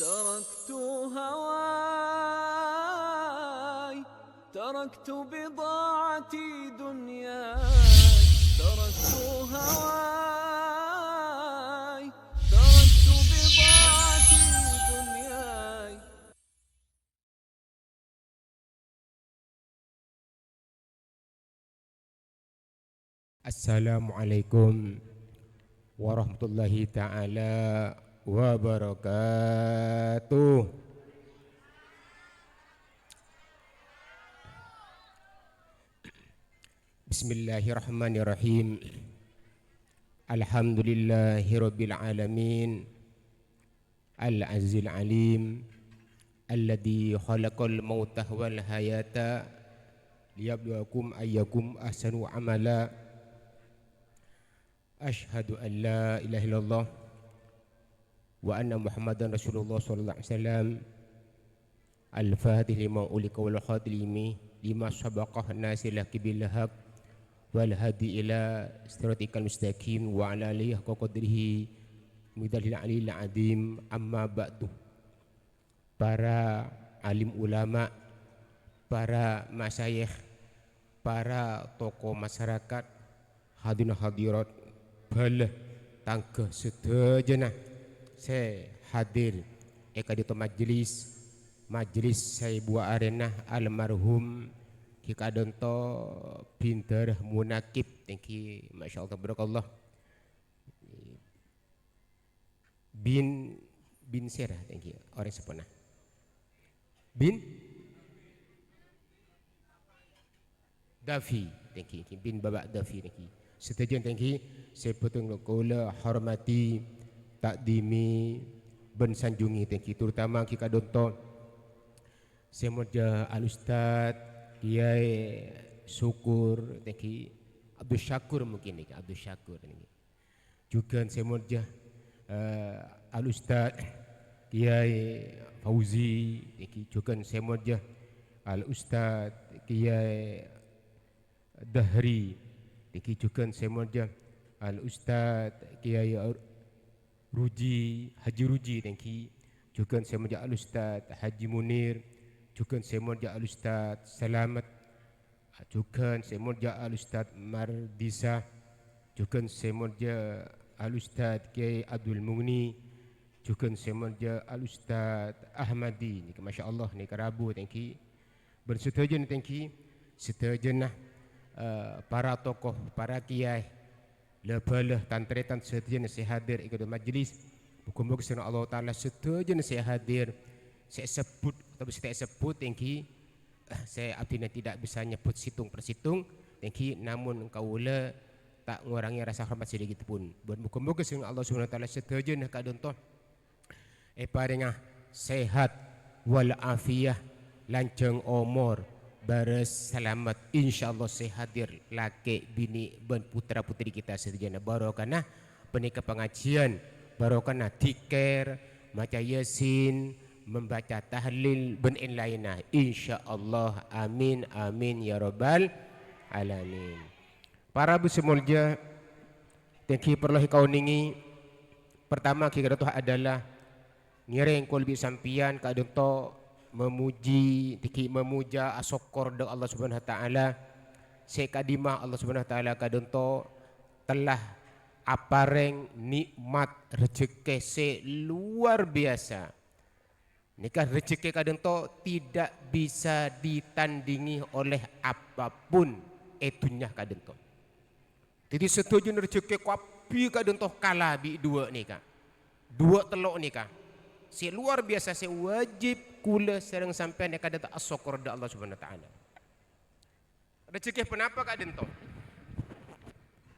تركت هواي تركت بضاعتي دنياي تركت هواي تركت بضاعتي دنياي. Assalamualaikum warahmatullahi ta'ala wabarakatuh. Bismillahirrahmanirrahim. Alhamdulillahi rabbil alamin. Al-azizil alim. Alladhi khalaqal mauta wal hayata liyabluwakum ayyakum ahsanu amala. Ashhadu an la ilaha illallah wa anna Muhammadan Rasulullah sallallahu alaihi wasallam. Al-Fatih lima ulika wal khatimi lima sabaqah nasilah bil haq wal hadi ila siratikal mustaqim wa ala alihi haqqa qadrihi midalil alil adim. Amma ba'du. Para alim ulama, para masyayikh, para tokoh masyarakat, hadirin hadirat bala tangga sedajana saya hadir ekadito majlis saya buat arena almarhum kikadonto pinter munakib. Thank you, masya Allah, barakallah. bin Serah, thank you, orang sepena bin Dafi, thank you, bin Babak Dafi, thank you. Setuju, thank you. Saya potong kola hormati takdimi ben sanjungi, thank you, terutama kita donto saya moja al ustad Kiai Syukur, thank you, Abdul Syakur, mungkin nih Abdul Syakur ini juga saya moja al ustad Kiai Fauzi, thank you, juga saya moja al ustad Kiai Dahri, thank you, juga saya moja al ustad Kiai Ruji, Haji Ruji, thank you, juga saya moja al ustad Haji Munir, juga saya moja al ustad Selamat, juga saya moja al ustad Mardisa, juga saya moja al ustad Kiai Abdul Mugni, juga saya moja al ustad Ahmadi. Ni masya Allah ni kerabu, thank you. Bersetuju, thank you. Setuju para tokoh, para kiai, lebalah tantretan setuju saya hadir ikut majlis. Bukan-bukan senang Allah Ta'ala setuju saya hadir. Saya sebut atau saya sebut, thank you. Saya artinya tidak bisa nyebut situng per situng, thank you. Namun kaulah tak mengurangi rasa hormat sedikit pun. Bukan-bukan senang Allah Subhanahu Wa Ta'ala setuju nak kadonto padanya sehat wal afiyah, lanceng umur, bares selamat, insyaallah saya hadir laki bini ben putra putri kita sejana barokana penikah pengajian, barokana tiker maca yasin, membaca tahlil ben lainah, insyaallah. Amin amin ya rabbal alamin. Para besemulja, thank you perlu kau ningi. Pertama kita adalah ngereng kau lebih sampian kadonto memuji, tiki memuja asokor dengan Allah Subhanahu Wa Taala. Sekadimah Allah Subhanahu Wa Taala kadonto telah apareng nikmat rezeki se luar biasa. Nikah rezeki kadonto tidak bisa ditandingi oleh apapun etunya kadonto. Jadi setuju rezeki kapi kadonto kalah bi dua nikah, dua telok nikah. Si luar biasa, si wajib kula sering sampai nak ada asokor da Allah Subhanahu Wa Taala. Rezeki kenapa kadang tu?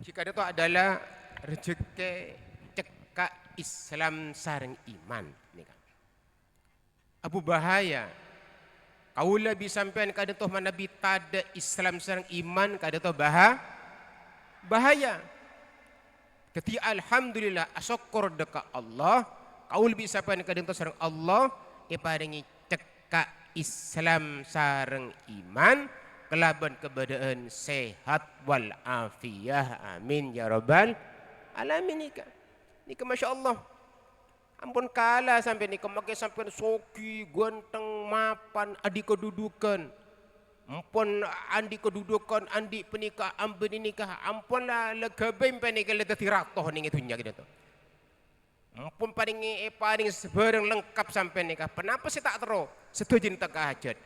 Jika itu adalah rezeki cekak Islam sareng iman. Abu bahaya. Kaulah bisa sampai kadang tu mana bi tada Islam sareng iman kadang tu bahaya. Ketika alhamdulillah asokor dekat Allah. Kau lebih siapa yang kadang tu sareng Allah paringi cekak Islam sareng iman kelaban keberadaan sehat wal afiyah. Amin ya rabbal alamin. Nika masya Allah. Ampun kalah sampai nikah makai sampai soki, ganteng, mapan, adi kedudukan. Ampun andi kedudukan, andi penikah, ampun nikah, ampun lah legabim penikah le ratoh ning itunya gitu. Ampun paling sebarang lengkap sampai nikah. Kenapa sih tak terus? Setuju tak hajat.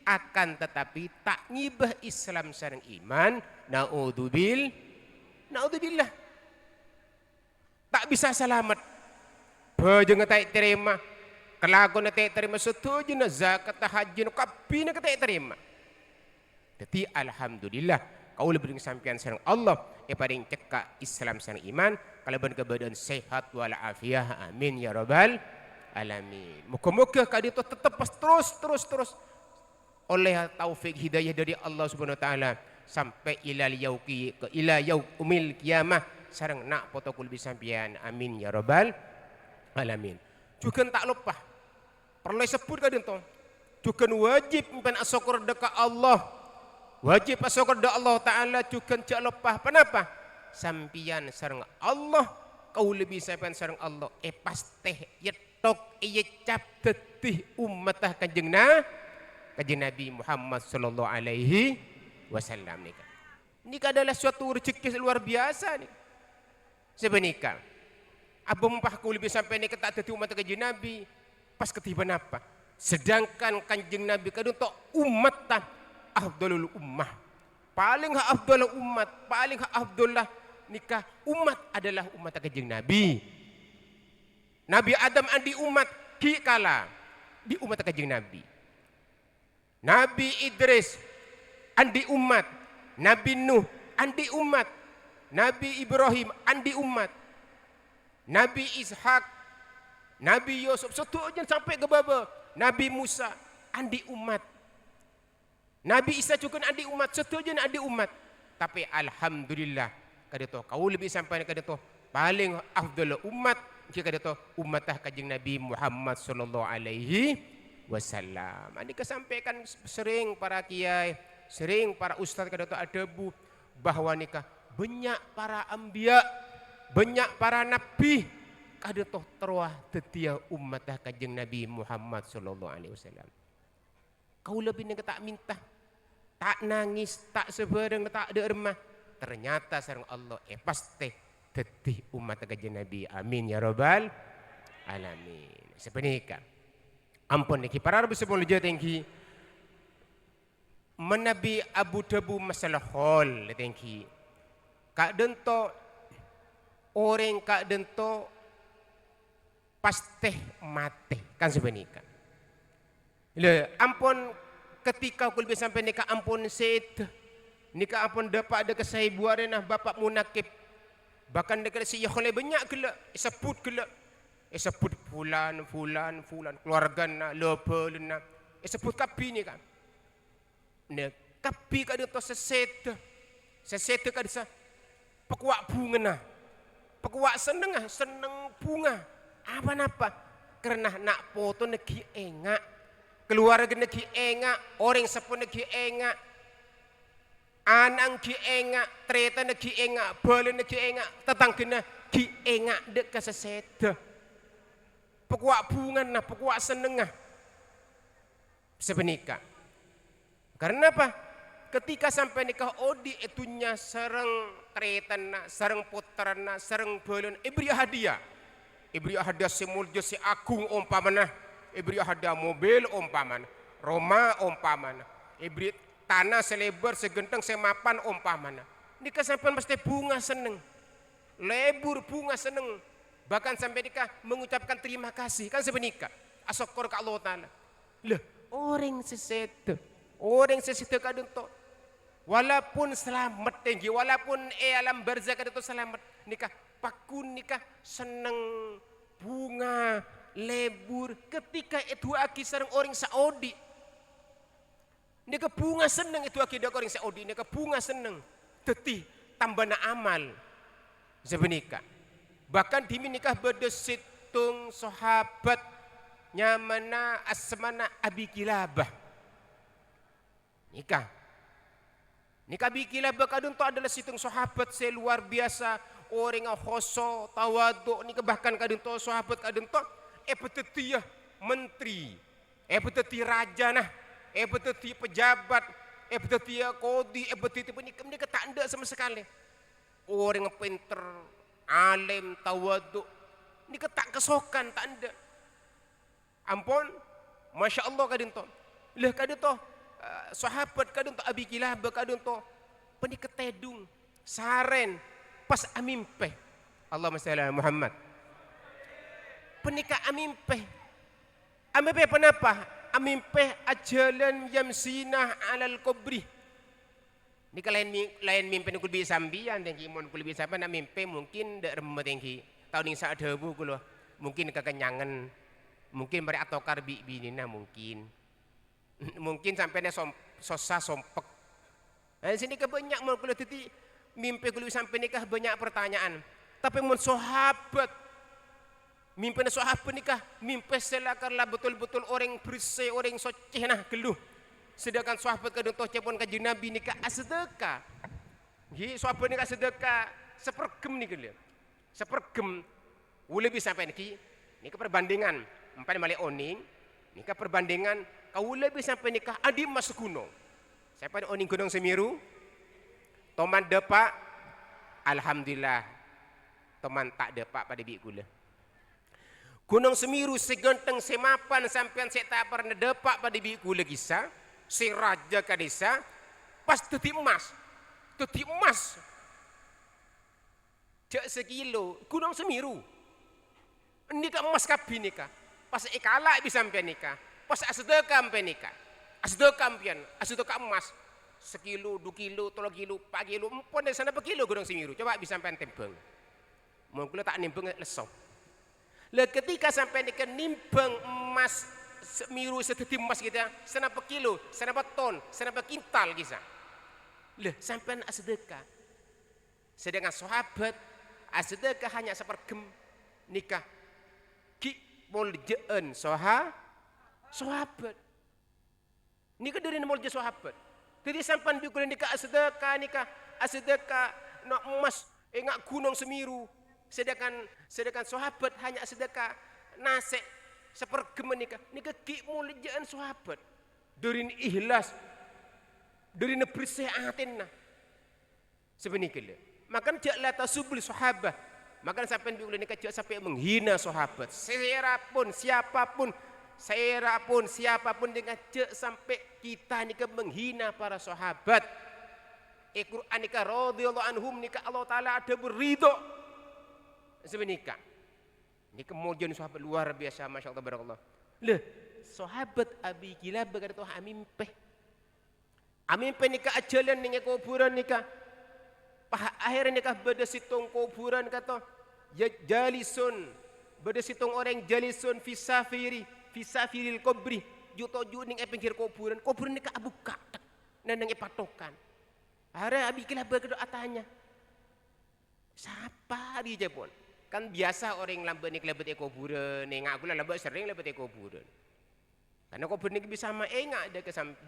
Akan tetapi tak ngibah Islam sareng iman. Naudzubillah. Tak bisa selamat. Baju tak terima. Kelakuan tak terima. Setuju na zakat haji kapi na tak terima. Jadi alhamdulillah. Kau lebih sampian sareng Allah. Paling cekak Islam sareng iman. Kalau keadaan sehat walafiat. Amin ya rabbal alamin. Muka-muka kali itu tetap terus oleh taufik hidayah dari Allah Subhanahu wa taala sampai ila yaumil qiyamah sareng nak protokol bisampian. Amin ya rabbal alamin. Juga tak lupa perlu sebut kali itu. Juga wajib mempan asyukur dekat Allah. Wajib asyukur dekat Allah taala juga tak lupa. Kenapa? Sampian sareng Allah kau lebih sampian sareng Allah pasteh yetok cap tetih umatah kanjeng Nabi Muhammad sallallahu alaihi wasallam nika. Nika adalah suatu rezeki luar biasa nih. Sebenika apa mumpah kau lebih sampai nika tak tetih umat kanjeng Nabi pas ketiban apa? Sedangkan kanjeng Nabi kadung tok umat afdalul ummah. Paling afdal umat, paling afdallah nikah umat adalah umat kanjeng Nabi. Nabi Adam andi umat ki kala di umat kanjeng Nabi. Nabi Idris andi umat, Nabi Nuh andi umat, Nabi Ibrahim andi umat, Nabi Ishak, Nabi Yusuf setuju sampai ke baba, Nabi Musa andi umat, Nabi Isa juga andi umat, setuju andi umat. Tapi alhamdulillah kadito kau lebih sampai kadito paling afdal umat jika kadito umatah kanjeng Nabi Muhammad sallallahu alaihi wasallam. Ini kesampaikan sering para kiai, sering para ustaz kadito adabu bahwa nikah banyak para anbiya, banyak para nabi kadito terwah tetia umatah kanjeng Nabi Muhammad sallallahu alaihi wasallam. Kau lebih nika tak minta, tak nangis, tak sebarang, tak ada remah. Ternyata sareng Allah pasti tetih umat kanjeng Nabi. Amin ya rabbal alamin. Sepenika ampun niki para rabu sebelum tengki menabi Abu Dhabu masalah hol tengki kak dento orang kak dento pasti mati kan sepenika. Le ampun ketika aku lebih sampai nikah ampun set nikah ampun dapat ada kesahibuan bapak munakib bahkan dekat si yakhole banyak gila sebut gila sebut fulan keluarga na lupa lena sebut kapi ni kan ne kapi kad to seset kad sa pekuak bunga na pekuak seneng bunga apa karena nak foto neki engak keluarga neki engak orang sepun neki engak anang ki engak treta neki engak balen neki engak tetanggana ki engak dek kaseseda pekuak bunga na pekuak senengah sebenika. Karena apa? Ketika sampai nikah odi itunya sareng tretana sareng putrana sareng balen ibri hadiah semuljo si agung umpamana ibri hadiah mobil umpamana Roma umpamana ibri tanah selebar segenteng semapan umpamana nikah sampai pasti bunga seneng lebur bunga seneng bahkan sampai nikah mengucapkan terima kasih kan sebenika asyukur ke Allah taala. Lah orang seset kadang to walaupun selamat tinggi walaupun alam barzah kadang to selamat nikah pakun nikah seneng bunga lebur ketika itu aki sareng orang Saudi nikah bunga seneng itu aki dak orang Saudi nikah bunga seneng tetih tambana amal sebenika. Bahkan dimi nikah bedesitung sahabat nyamana asmana Abi Kilabah nikah Abi Kilabah kadun to adalah situng sahabat luar biasa orang yang khoso tawaduk ni bahkan kadang tu sahabat kadang tu petetiah menteri peteti raja nah peteti pejabat peteti kodi peteti ni mereka tak ada sama sekali orang yang pinter alim tawaduk ni tak kesokan tak ada ampun masya Allah kadang tu lah kadang tu sahabat kadang tu Abi Kilabah kadang tu penik ketedung saren pas amimpeh Allahumma shalli ala Muhammad penika amimpeh kenapa amimpeh ajalan yamsinah alal kubri ni lain mimpi ni kulbi sambian tengki mon kulbi sampai nak mimpi mungkin dak remeh tengki tahun ning sak debu kulo mungkin kekenyangan mungkin bari atau karbi binina mungkin sampai sosa sompek sini kebanyak mon kulo titi mimpi kulo sampai nikah banyak pertanyaan tapi mun sahabat mimpi sahabat nikah mimpi selakarlah betul-betul orang bersih orang soceh nah geluh sedangkan sahabat kadang toh cepon kanjeng Nabi nikah sedekah nggih sahabat nikah sedekah sepergem nih geuleuh sepergem lebih sampai niki perbandingan empat male oning nikah perbandingan kau lebih sampai nikah adi mas gunung sampai oning Gunung Semiru toman depak alhamdulillah toman tak depak pada bi kula Gunung Semiru segenteng semapan sampean saya tak pernah depak pada bi kula kisah si raja ka desa pas teti emas cek sekilo Gunung Semiru nikah emas kabi nikah pas ikalak bisa sampai nikah pas sedekah sampai nikah sedekah sampean sedekah emas sekilo 2 kilo 3 kilo 4 kilo empon dari sana per kilo Gunung Semiru coba bisa sampean timbang mun kula tak nimbang leso lah ketika sampai nikah nimbang emas Semiru seteti emas gitu ya senapa kilo senapa ton senapa kintal kisah lah sampai sedekah sedangkan sahabat sedekah hanya sepergem nikah ki muljeun sahabat nikah dari mulje sahabat jadi sampai bikul nikah sedekah no emas ngak Gunung Semiru sedangkan sahabat hanya sedekah nase sepergem nikah ki muljeun sahabat dari ikhlas dari bersih atinna sebenikah makan jak la tasubul sahabat makan sampai bikul nikah jak sampai menghina sahabat siapapun dengan jak sampai kita nikah menghina para sahabat Quran nikah radhiyallahu anhum nikah Allah taala ada beridho sebenikah ini kemudian sahabat luar biasa masya Allah barakallah leh sahabat Abi Kilabah kata tuh amimpeh nikah ajalan ning kuburan nikah akhirnya nikah beda situng kuburan kata jalisun beda situng orang jalisun fisafiril kubri juto juning pinggir kuburan nikah buka nang patokan akhirnya Abi Kilabah kata atanya siapa dia pun kan biasa orang lambat ni lebat kuburan ngak kula lambat sering lebat kuburan karena kuburan ni bisa sama engak ada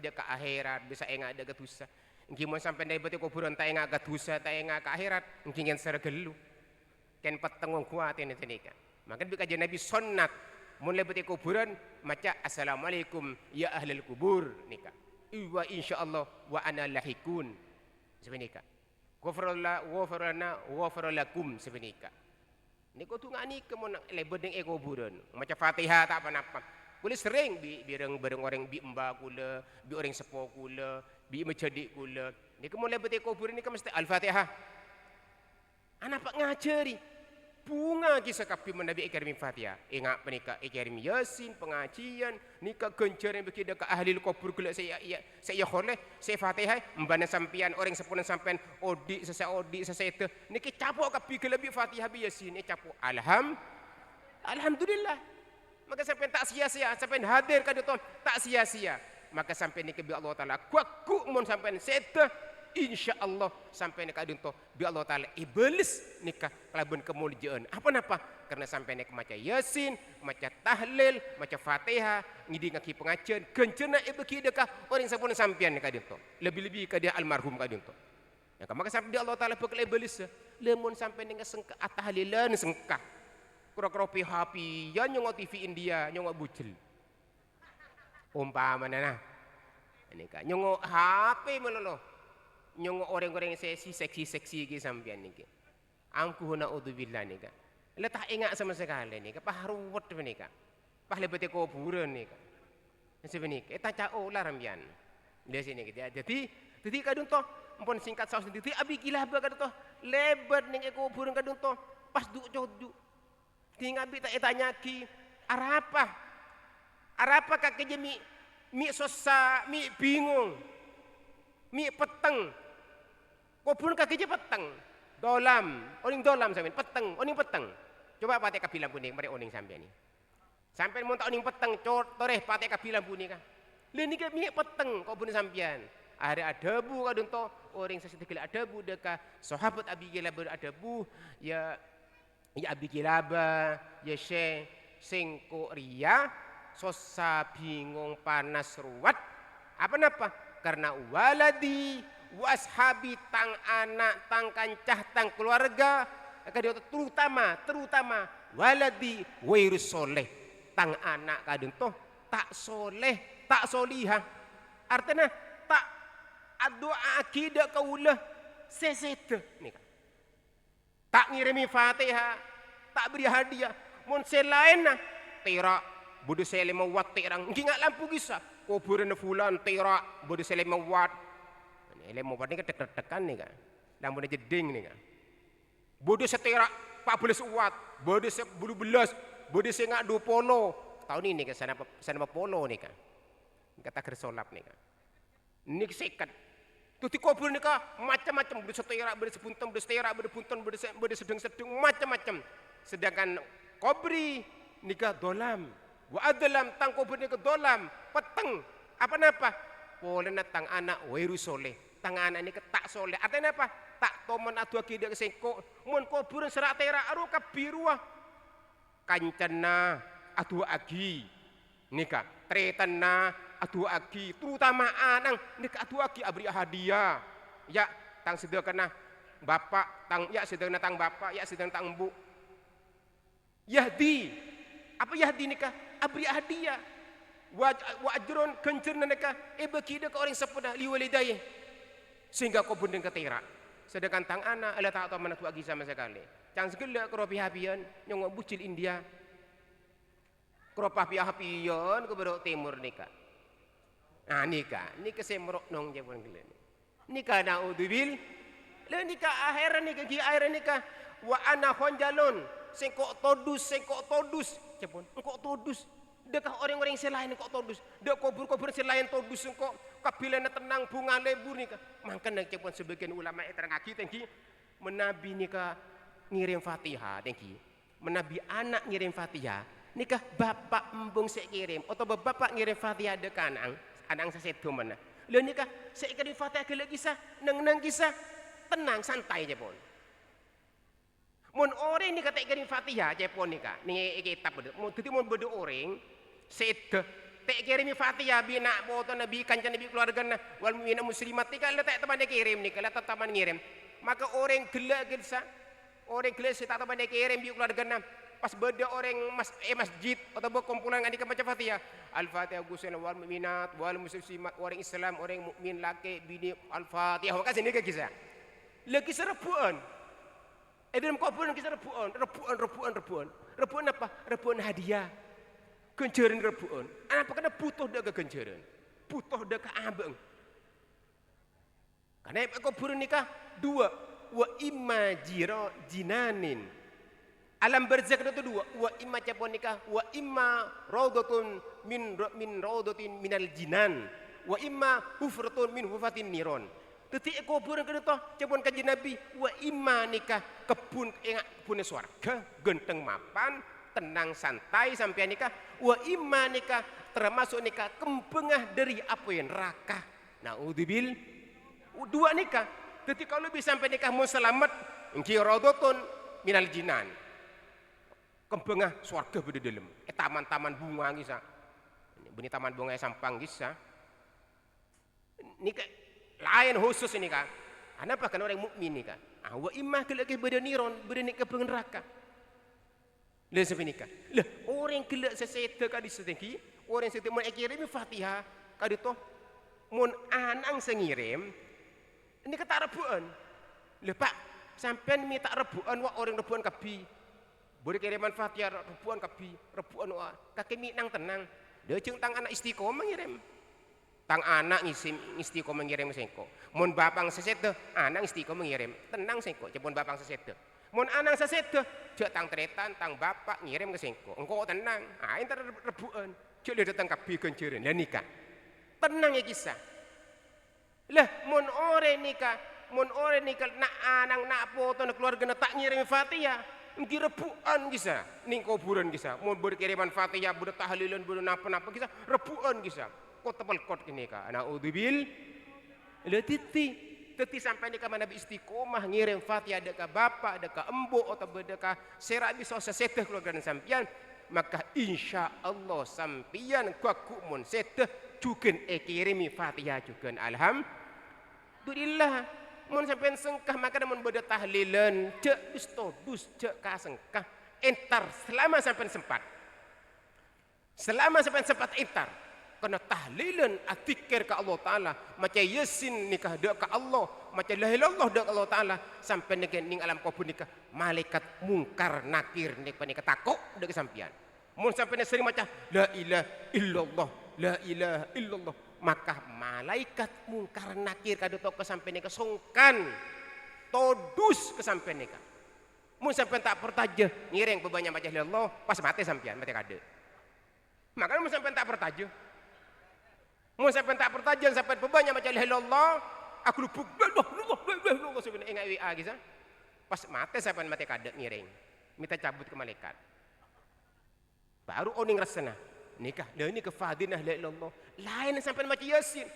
ke akhirat bisa engak ada ke dosa engki mun sampai lebat kuburan tak engak ke dosa tak engak ke akhirat engki ngen sergelu ken petengong kuat ini tenika maka bi kajian Nabi sunnat mun lebat kuburan maca assalamualaikum ya ahlul kubur nikah wa insyaallah wa ana lahikun sebenika ghafirlakum sebenika ni ko tu ngani kemon lebet ning kuburan macam Fatihah tak apa-apa kula sering bireng orang bi emba kula bi orang sepo kula bi mencedik kula ni kemon lebet kuburan ni mesti Al-Fatihah anak pak ngajari bunga kisah kapi menabi ikirim Fatihah ingat penikah ikirim Yasin pengajian nikah gencaran berkida ke ahli kubur kula saya kholeh saya Fatihah mbana sampian orang sepuluh sampean odi itu niki capuk kapi kelebi Fatihah bi Yasin ni capuk alhamdulillah maka sampean tak sia-sia sampean hadir ka diton tak sia-sia maka sampean niki bi Allah taala kuaku mun sampean seta insyaallah sampai nikah dinto bi Allah taala iblis nikah kelaban kemuliaan apa napa karena sampai nek maca Yasin maca tahlil maca Fatihah ngidi ngaki pengajian kencena ibu kidekah orang sampun sampean nikah dinto lebih-lebih ka dia almarhum ka dinto ya maka sampai Allah taala bekal iblis lemon sampai dengan sengka atah halilan sengkah. Kura-kura PHP ya nyongok TV India nyongok bucel. Umpama nah. Ini kan nyongok HP melolo. Nyongok orang-orang seksi ke sampean niki. Angku naudzubillah nika. Letak ingat sama sekali nika. Paharuwet nika. Pahlebete kuburan nika. Sebenarnya kita cau lah rambian. Di sini kita. Jadi kadung toh ampun singkat saus jadi abi gila ba kadung toh lebat ning kuburan kadung toh pas duk jodu. Tinggal abi tak tanya ki arapa? Arapa kak kejemi mi sosa mi bingung. Mi peteng. Kuburan kak keje peteng. Dolam, oning dolam sampean peteng, oning peteng. Coba patek kabilang puning, mari oning sampean ni. Sampean mun tak oning peteng, toreh patek kabilang puning kah. Lha nika mi peteng kok puning sampean. Ada adabu kadung to, orang sesetegel adabu deka sahabat Abi Kilab adabu ya Abi Kilaba, ya Syekh sing ko ria sosa bingung panas ruwet. Apa napa? Karena waladi washabi tang anak tang kancah tang keluarga terutama waladi wairus soleh tang anak kadung toh tak soleh tak solihah artinya tak doa akidah kaulah sesete nih tak ngirimi fatihah tak beri hadiah mun selain nah tera bodoh sele mawat terang ngingat lampu gisa kuburan fulan tera bodoh sele mawat ele mau pada ketek-ketekan nih kan. Lampu jeding nih kan. Bodoh setera 14 watt, bodoh 10 bodoh sengak 2 polo. Tahun ini kan sana polo nih kan. Kata kersolap nih kan. Ini sekat. Tuh kubur nih kan macam-macam bodoh setera, bodoh sepunten, bodoh setera, bodoh punten, bodoh sedang-sedang macam-macam. Sedangkan kubri nikah dolam. Wa adalam tang kubur nikah dolam, peteng. Apa napa? Polen tang anak wairu soleh. Tangan ini tak soleh. Artinya apa? Tak toman adu akidah kesengko. Mun kuburan serak tera aru kabiruah. Kancana adu agi. Nika tretana adu agi. Terutama anang nika adu agi abri hadiah. Ya tang sedekana bapak tang ya sedekana tang bapak ya sedekana tang bu. Yahdi. Apa Yahdi nika? Abri hadiah. Wa ajron kencerna nika bagi ke orang sepeda liwalidayah. Sehingga kau bundeng ketera. Sedangkan tang anak ala tak tahu mana tu agi sama sekali. Cang segala keropi hapian nyong bucil India. Keropi hapian ke berok timur nikah. Nah nikah semrok nong je pun gila. Nikah naudzubil. Le nikah akhiran nikah ki akhiran nikah wa ana khonjalun sengkok todus cepun engkok todus. Dekah orang-orang selain kok todus. Dek kubur-kubur selain todus engkok kabilana tenang bunga lebur nika. Mangkan nak cepun sebagian ulama terang aki tengki menabi nika ngirim Fatihah tengki. Menabi anak ngirim Fatihah nikah bapak embung sek kirim atau bapak ngirim Fatihah dek anang sasedo mana. Lha nikah sek kirim Fatihah ke kisah nang kisah tenang santai cepun. Mun orang ni kata kirim Fatihah cepon nika ni kitab bedo. Mun titi mun bedo orang sedeh tek kirim Fatihah bina foto nabi kancan nabi keluarga na wal mu'minat muslimat tika la tak teman kirim nika la teman ngirim. Maka orang gelak gelsa orang gelak tak teman kirim bi keluarga na pas bedo orang masjid atau kumpulan adik baca Fatihah Al-Fatihah gusun wal mu'minat wal muslimat orang Islam orang mukmin laki bini Al-Fatihah maka sini ke kisah. Lagi serepuan dalam kuburan kita rebuan apa? Rebuan hadiah. Kenceran rebuan. Apa kena butuh dah ke kenceran? Butuh dah ke abang. Karena kuburan nikah dua. Wa imma jinanin. Alam barzakh itu dua. Wa imma capon nikah. Wa imma raudatun min raudatin minal jinan. Wa imma hufratun min hufatin niron. Detik kuburan kena toh cabun kaji Nabi wa imma nikah kebun ingat kebun swarga genteng mapan tenang santai sampai nikah wa imma nikah termasuk nikah kembengah dari apa yang neraka. Naudzubil dua nikah. Detik kalau bisa sampai nikah mau selamat engki raudhatun minal jinan. Kembengah swarga beda dalam. Taman-taman bunga gisa. Beni taman bunga sampang gisa. Nikah lain khusus ini kan. Kenapa kan orang mukmin ini kan? Wa imah kelak ke beda niron, beda ni ke neraka. Lah sampai nikah. Lah orang kelak seseta ka di setengki, orang seseta mun kirim Fatihah ka dito mun anang sengirim ini kata rebuan. Lah Pak, sampean mi tak rebuan wa orang rebuan kabi. Boleh kiriman Fatihah rebuan kabi, rebuan wa kakek mi nang tenang. Dia jeung tang anak istiqomah ngirim. Tang anak ngisim istiqomah ngirim sengko. Mun bapang seseta, anak istiqomah ngirim. Tenang sengko, cepon bapang seseta. Mun anang seseta, cek tang tretan, tang bapak ngirim ke sengko. Engko tenang. Ah entar rebuan. Cek dia datang kabi kenceureun dan nikah. Tenang ya kisah. Lah mun ore nikah nak anang nak foto nak keluarga tak ngirim Fatihah. Engki rebuan kisah. Ning kuburan kisah. Mun berkiriman Fatihah, budak tahlilan, budak napa-napa kisah. Rebuan kisah. Kok tepel kot kini ka. Naudzubil. Lah titi sampai ni ka Nabi istiqomah ngirim Fatihah deka bapak, deka embo atau deka serak bisa seseteh keluarga sampian, maka insya Allah sampian kuaku mun seteh juken kirimi Fatihah juken alhamdulillah. Mun sampean sengkah maka mun beda tahlilan cek istodus cek ka sengkah entar selama sampean sempat entar kena tahlilan atikir ke Allah Ta'ala macam yasin nikah dek ke Allah macam la ilaha illallah dek Allah Ta'ala sampai ning alam kubur nikah malaikat mungkar nakir nikah takut dek sampian mun sampai sering macam la ilaha illallah maka malaikat mungkar nakir kadu tok kesampean nikah songkan todus kesampean nikah mun sampean tak pertaja ngiring bebanyak macam Allah pas mati sampean mati kade makanya mun sampean tak pertaja mun sampai tak pertajan sampai bebanyak macam la ilaha illallah aku lupuk Allah sebenarnya ingat WA gitu pas mati sampai mati kadek ngiring minta cabut ke malaikat baru oning rasana nikah lah ini kefadinah la ilaha illallah lain sampai macam yasin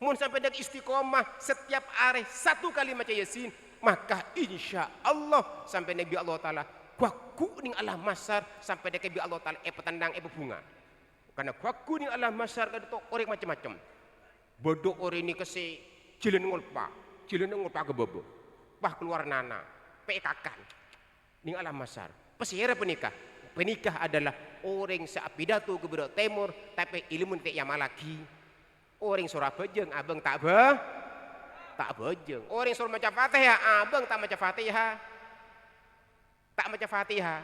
mun sampai dak istiqomah setiap hari satu kali macam yasin maka insya Allah sampai Nabi Allah Ta'ala kuaku ning alam masar sampai dak Nabi Allah Ta'ala petandang bunga. Karena kuaku ni Allah masyarakat itu orang macam-macam. Bodoh orang ini kese cilen ngulpa ke bobo. Pah keluar nana, pekakan. Ning Allah masyar. Pesihera penikah. Penikah adalah orang seapidatu ke Bedo Timur, tapi ilmu tak yang malaki. Orang surah bejeng, abang tak bejeng. Orang surah macam Fatihah, abang tak macam Fatihah. Tak macam Fatihah.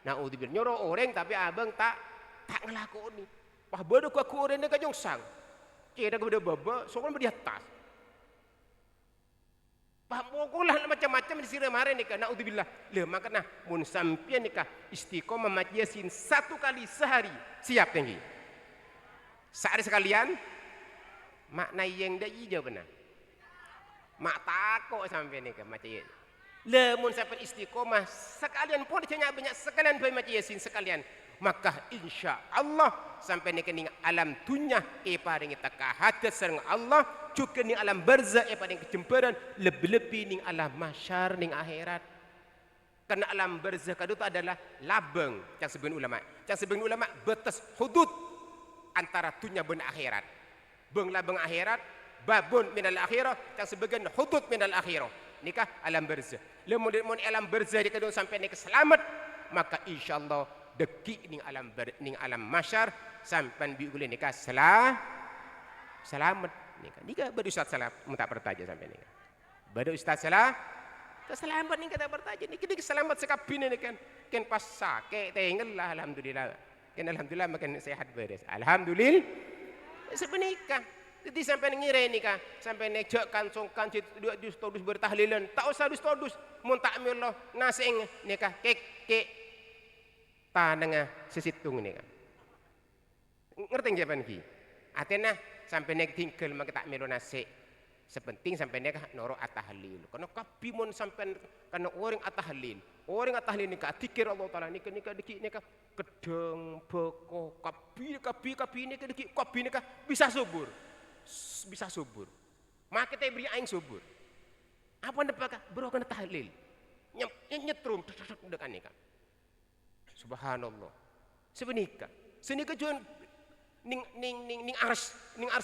Nah, udibir nyoro orang tapi abang tak ngelakoni. Wah bodoh ku aku orang ka nyongsang. Kira ke baba, soalnya di atas. Pamokolah macam-macam di sira mare nikah. Naudzubillah. Lah makana mun sampean nikah istiqomah majlisin satu kali sehari. Siap tinggi. Sehari sekalian makna yang dak jawab benar. Mak takok sampean nikah macam ye. Lah mun sampean istiqomah sekalian pun banyak sekalian bae majlisin sekalian. Maka insya Allah sampai ning alam dunya paring taka hadat sareng Allah juga ning alam barzah paring kejemperan lebih-lebih ning alam mahsyar ning akhirat. Karena alam barzah kadu adalah labeng yang sebagian ulama batas hudud antara dunya dan akhirat. Beng labeng akhirat babun minal akhirah yang sebagian hudud minal akhirah. Nikah alam barzah. Lamun alam barzah dikadung sampai ning selamat maka insyaallah deki ning alam masyar sampai biule nikah selamat nikah baru ustaz salah minta bertaja sampai nikah baru ustaz salah selamat nih kata bertaja nikah selamat sekabine nih kan pas sakit tinggal lah alhamdulillah makin sehat beres alhamdulillah sebenikah jadi sampai ngire nikah sampai nejak kansongkan dua todus bertahlilan tak usah todus mun takmir Allah ngasing nikah kek tanengah sesitung ini kan ngerti nggak panki atena sampai nek tinggal maka tak melo nasi sepenting sampai nek noro atahlil karena kabimon sampai karena orang atahlil nikah tikir Allah Taala nikah kedeng beko kabi nikah bisa subur maka kita beri aing subur apa nepaka bro kena tahlil nyetrum dekan nikah. Subhanallah. Sebenika juan ning ars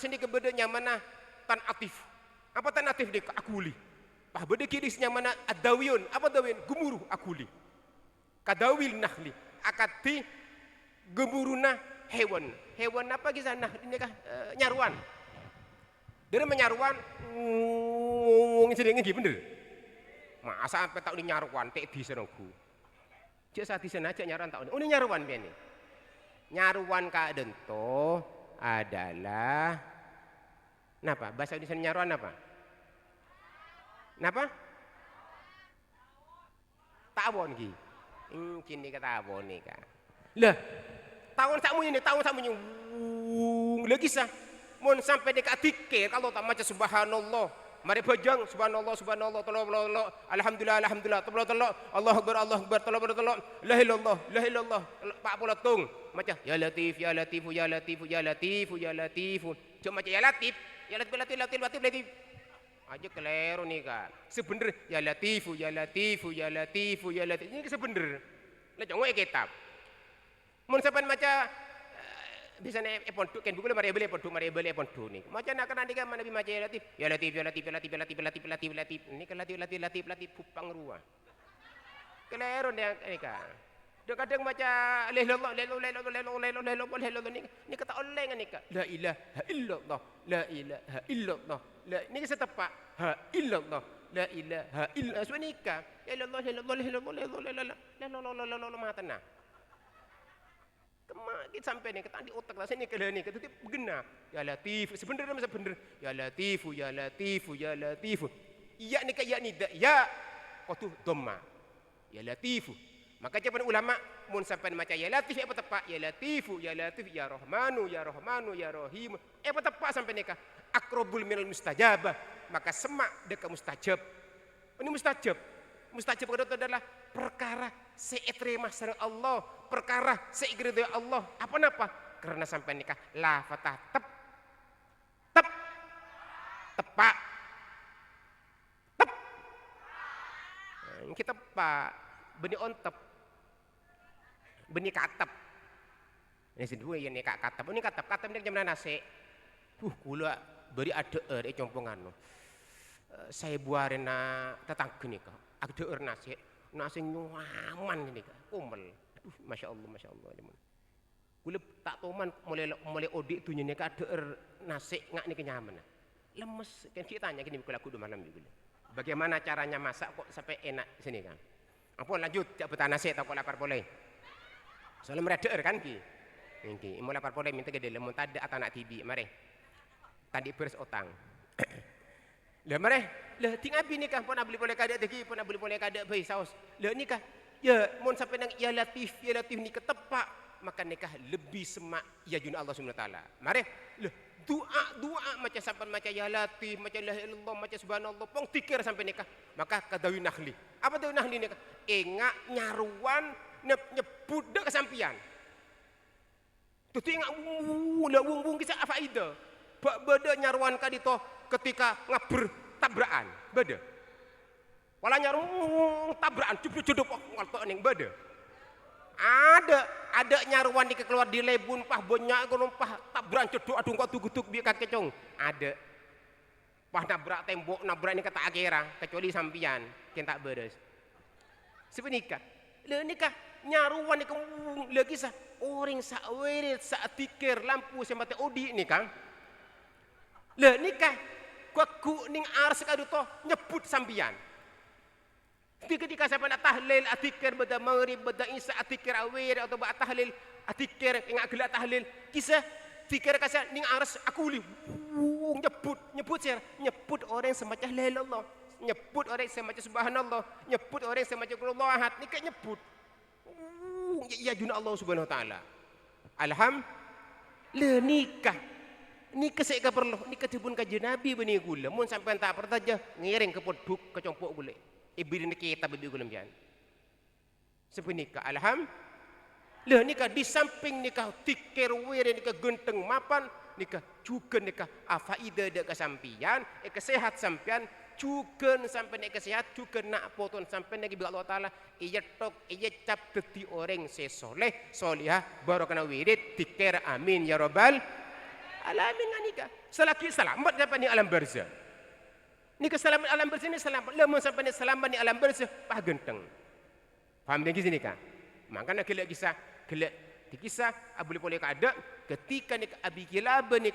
ini kebedanya mana tan atif. Apa tan atif dik akuli. Pah beda kirisnya mana adawiyun. Apa dawiyun? Gemuruh akuli. Kadawil nahli. Akati gemuruhna hewan. Hewan apa kisah nah ini kah nyaruan. Dia menyaruan ngomong sedeng nggih bener. Masa sampai tak ini nyaruan tek bisa nunggu. Cek saat di sana aja nyaruan tak ini. Ini nyaruan piye nih? Nyaruan Kak Dento adalah napa? Bahasa Indonesia nyaruan apa? Napa? Tawon ki. Kini kata tawon nih Kak. Lah, tahun sakmu ini lagi sah. Mun sampai dekat tikir kalau tak macam subhanallah. Mari bajang subhanallah tolong alhamdulillah tolong Allah akbar tolong la ilallah 40 tung macam ya latif cuma macam ya latif aja keliru nih Kak sebener ya latif ini sebener lah jangan kitab mun sampai macam bisa nih pondok kan bukan mari beli pondok nih macam nak kena dikan mana bimaca ya latif ini kan latif pupang ruah keliru nih Kak dia kadang baca lelollah ini kata oleh nih Kak la ilaha illallah ini setepak ha illallah la ilaha illallah sunika Allah matana kita sampai nih kita di otak lah sini ke nih kita begena ya latif sebenarnya masa bener ya latif iya nih kayak ni ya kau tu dhamma ya latif maka jawaban ulama mun sampai macam ya latif apa tepat ya latif ya rahmanu ya rahim apa tepat sampai nikah akrobul minal mustajabah maka semak dekat mustajab ini mustajab itu adalah perkara seiterima sareng Allah perkara seigridaya Allah apa napa karena sampai nikah la fatah tepak kita pak benih ontep benih katap ini sedua ya nih katap ini katap ini jam nasi kula beri ada compongan saya buarin tetangga nih kak ada nasi nyaman ini kak kumel masya Allah gula tak toman mulai odik tu nih kak ada nasi ngak nih kenyaman lemes kan kita tanya gini kalau aku udah malam juga bagaimana caranya masak kok sampai enak sini kan apa lanjut cak betah nasi tak kok lapar boleh soalnya mereka kan ki ini mau lapar boleh minta gede lemon tadi atau anak tibi mari tadi beres otang lah mari lah tinggal bini kah pun nak beli boleh kada tadi pun nak beli boleh kada bayi saus lah nikah ya mun sampai nang ya latif ni ketepak maka nikah lebih semak ya jun Allah Subhanahu wa taala mari lah doa macam sampai macam ya latif macam la ilaha illallah macam subhanallah pong tikir sampai nikah maka kadawi nahli apa dawi nahli nikah engak nyaruan nyebut dak kesampian tu ingat wung kisah faedah beda nyaruan kadito ketika ngaber tabrakan beda wala nyaruan tabrakan cudup ngaltok ning beda ada nyaruan di keluar di lebun pah banyak kono pah tabrakan cedok adung kok tuguk biar kaki cong ada pah nabrak tembok nabrak ini kata akhirah kecuali sampian kita beres sebenika le nikah nyaruan ni lagi sah orang sak wirid sak tikir lampu semate odi ni kang le nikah ku ning ars kadu to nyebut sampian ketika sampai nak tahlil atikir beda maghrib beda isya atikir awir atau ba tahlil atikir ingat gelak tahlil kisah tikir kasih ning ars aku li nyebut orang semacam la ilaha illallah nyebut orang semacam subhanallah nyebut orang semacam qul ahad nikah nyebut ya juna Allah Subhanahu wa taala alhamdulillah nikah saya perlu nikah dibun kaji nabi bani gula mun sampai tak pertaja ngiring ke poduk ke compok gule ibrin kita bibi gula mbian sepenikah alhamdulillah nikah di samping nikah tikir wiri nikah genteng mapan nikah juga nikah afaida de kesampian kesehat sampian juga sampai nek kesehat juga nak poton sampai nek bi Allah taala iya tok iya cap dadi orang sesoleh solihah barokana wirid tikir amin ya rabbal alamin nikah selagi selamat dapat ni alam barzah Ni kesalaman alam bersih ni selamat. Lama sampai ni selamat ni alam bersih pah genteng. Faham lagi sini kan? Makanya kelak kisah boleh ada ketika ni Abi Kilabah ni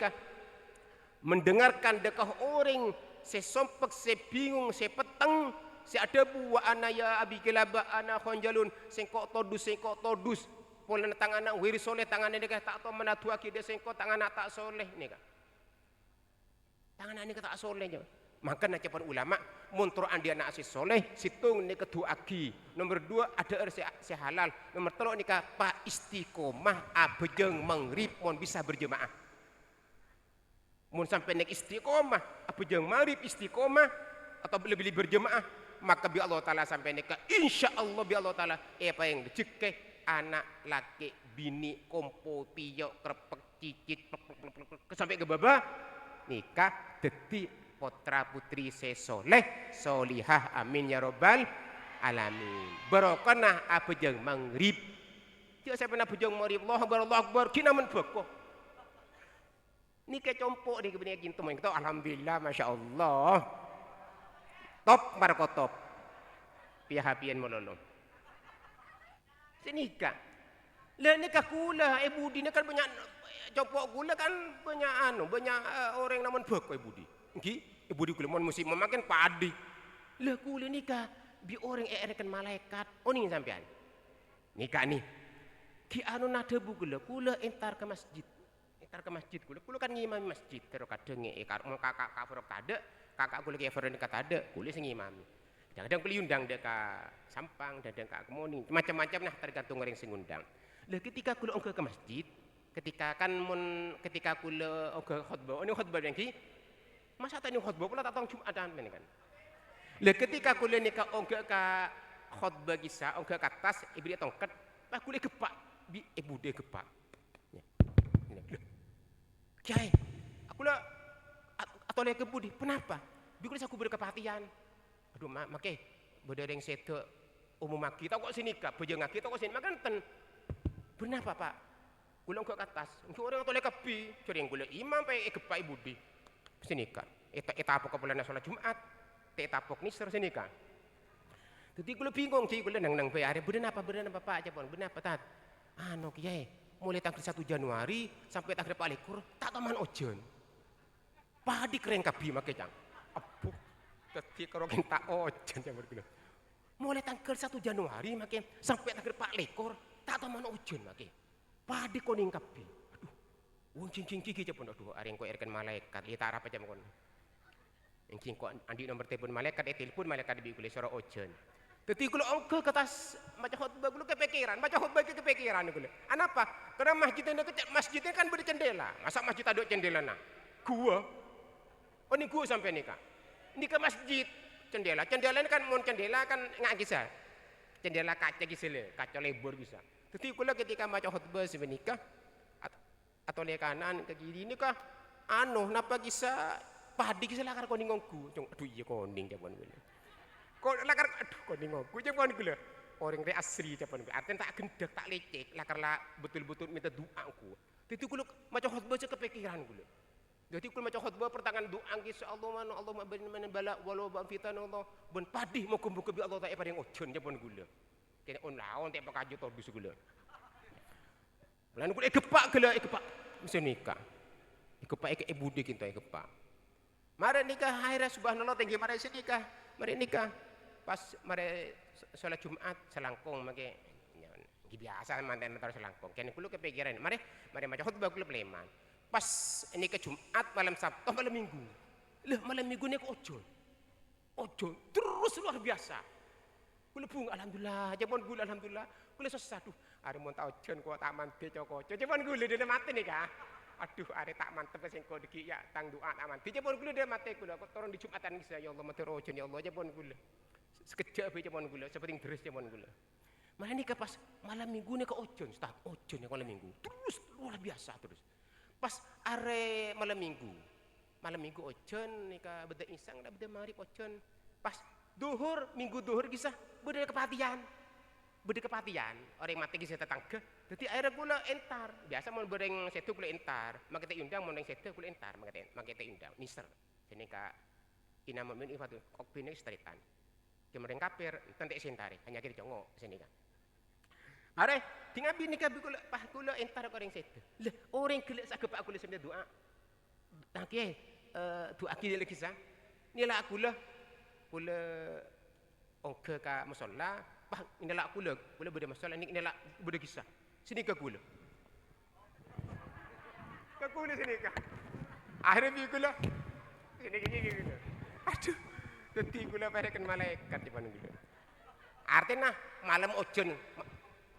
mendengarkan dekah orang sesompak sebingung sepeteng si ada buat anak ya Abi Kilabah anak khonjalun sengkok todus pola tangan anak wiri soleh tangan ni tak tahu mana tua kita sengkok tangan anak tak soleh ni kan tangan anak ni tak soleh je. Maka nak cepat ulama muntur andi anak si soleh situng ni kedua aki nomor 2 ada si halal nomor 3 ni pa istiqomah abejeng mengrib mon bisa berjemaah mun sampai nek istiqomah abejeng mengrib istiqomah atau lebih berjemaah maka bi Allah taala sampai nek insyaallah bi Allah taala apa yang dicekeh anak laki bini kompo piyok krepek cicit sampai ke baba nikah dadi putra putri sesoleh solihah amin ya robbal alamin barokah apa jeng mengrib dia saya pernah bujang mengrib Allah akbar kina men boko ni ke compok ni kebenia gintu men kita alhamdulillah masya Allah top markotop pihapian mololo sinika lah nikah kula budi ni kan banyak compok kula kan banyak orang namun boko budi ibu di kuliah musim memakan padi lah kuliah nikah bi orang kan malaikat ni sampean nikah nih ki anu nada bu kula entar ke masjid kula kan ngimami masjid terus kadang kakak kafir kada kakak kula kafir nikah ada kula sing ngimami kadang kula undang dek ka sampang dadang ka kemoni macam-macam nah tergantung orang sing undang lah ketika kula ke masjid ketika kula ke khutbah yang ki masa tadi khutbah pula tak tahu Jumatan ini kan. Lah ketika kuliah nikah onggak ka khutbah kisah onggak ka tas ibu dia tongkat, pas kuliah gepak bi ibu dia gepak. Kiai, aku lah atau lihat ke budi, kenapa? Bi kuliah aku berkepatian. Aduh make beda yang sedo umum maki tahu kok sini kak, bejeng ngaki tahu kok sini makan ten. Kenapa pak? Kuliah onggak ka tas, orang atau lihat ke bi, curi yang kuliah imam pe gepak ibu dia. Sini kan, etapok ke bulan sholat Jumat, etapok ni sini kan. Jadi gue bingung sih, gue nang bayar. Bener apa pak aja pun, bener apa tat? Anu kiai, mulai tanggal 1 Januari sampai tanggal 4 likur, tak taman ojen. Padi keren kabi makai cang. Apuh, ketika orang tak ojen yang berguna. Mulai tanggal 1 Januari makai sampai tanggal 4 likur, tak taman ojen makai. Padi koning kabi. Wong cincin kiki aja pun aduh are engko erken malaikat li tarap aja mon. Engking kok andi nomor telepon malaikat telepon malaikat bi kule sora ojen. Dadi kula ongko ke atas maca khutbah kula kepikiran, maca khutbah kepikiran kula. Anapa? Karena masjidnya kan berjendela. Masa masjid ada jendela nah? Gua. Oh ni gua sampai nikah. Ini ke masjid jendela. Jendela ini kan mon jendela kan ngak kisah. Jendela kaca gisele, kaca lebar bisa. Dadi kula ketika maca khutbah sampai nikah atau lihat kanan ke kiri ini kah napa kisah padi kisah lakar koning ngongku aduh iya koning japan gue kok lakar aduh koning ngongku japan gue orang re asri japan gue artinya tak gendak tak lecek lakar lah betul-betul minta doaku jadi gue macam khutbah kepikiran gue jadi gue macam khutbah pertangan doa kisah Allah mana bala walau fitan Allah ben padi mau kumpul ke Allah tak pada yang ojon japan gue kena on tak pakai juta dus gue lalu gue gepak mesti nikah. Gepak ibu dia kita gepak. Mari nikah akhirnya subhanallah tinggi mari nikah. Mari nikah. Pas mari sholat Jumat selangkung make biasa mantan selangkung. Kene kulo kepikiran. Mari maca khutbah kulo pleman. Pas nikah Jumat malam Sabtu malam Minggu. Lah malam Minggu nek ojo terus luar biasa. Kulo bung alhamdulillah, japon kulo alhamdulillah. Kulo sesatu. Are mon tak ojon kok tak mandi coko. Japon kulo dene mati nih kah. Aduh are tak mantep sing kok diki ya tang doa tak mandi. Japon kulo dene mati kulo kok turun di Jumatan iki ya Allah matur ojon ya Allah japon kulo. Sekejap ae japon kulo sepenting deres japon kulo. Malah nikah pas malam Minggu nih ke ojon, start ojon ya malam Minggu. Terus luar biasa terus. Pas are malam Minggu ojon nikah beda isang dah beda mari ojon. Pas duhur, minggu duhur kisah beda kepatian orang mati kisah tetangga jadi akhirnya kula entar biasa mau bereng setu kula entar makita undang mau neng setu kula entar makita undang niser jadi ka inamun min ifatu kokpine istaritan. Kemudian kafir tentek sentari hanya kira congok sini kan. Are tingabi nikah bi kula pah kula entar orang setu. Lah orang kele sak kepak kula sebenarnya doa. Takie doa kira lagi sah. Nila kula ongke ka musalla pah nila kula berde musalla nila berde kisah. Sini ke kula. Ke kula sini ka. Akhirnya bi kula sini gini. Aduh. Dadi kula perekan malaikat di mana gitu. Artinya malam ojen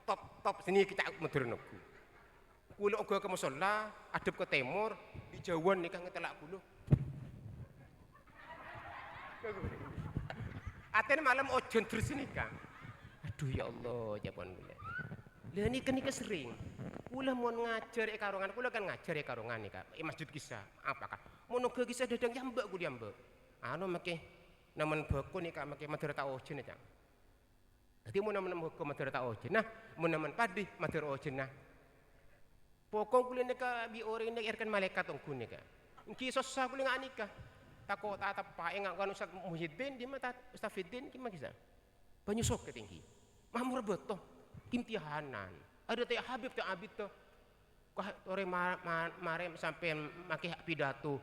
top sini kita medurno. Kula uga ke musala, adep ke timur, di Jawan nikah ngetelak kula. Artinya malam ojen terus nikah. Aduh ya Allah, japan kula. Lah nikah sering. Kula mau ngajar karongan, kula kan ngajar karongan nikah. Masjid kisah, apakah? Mau ke kisah dadang jambek kula jambek. Anu make naman bako ni ka make madrata ojen na. Dadi mo naman bako madrata ojen na, mo naman padi madrata ojen na. Pokong kulen ka bi ore ni erkan malaikat ong kun ka. Inki sossa kulen ngani ka. Tako tatap pae nga kan Ustaz Muhyiddin di mata Ustaz Fiddin ki magisa. Banyusok ke tinggi. Mahmur beto imtihanan. Ada teh Habib teh abid to. Kah ore mare sampai make pidato.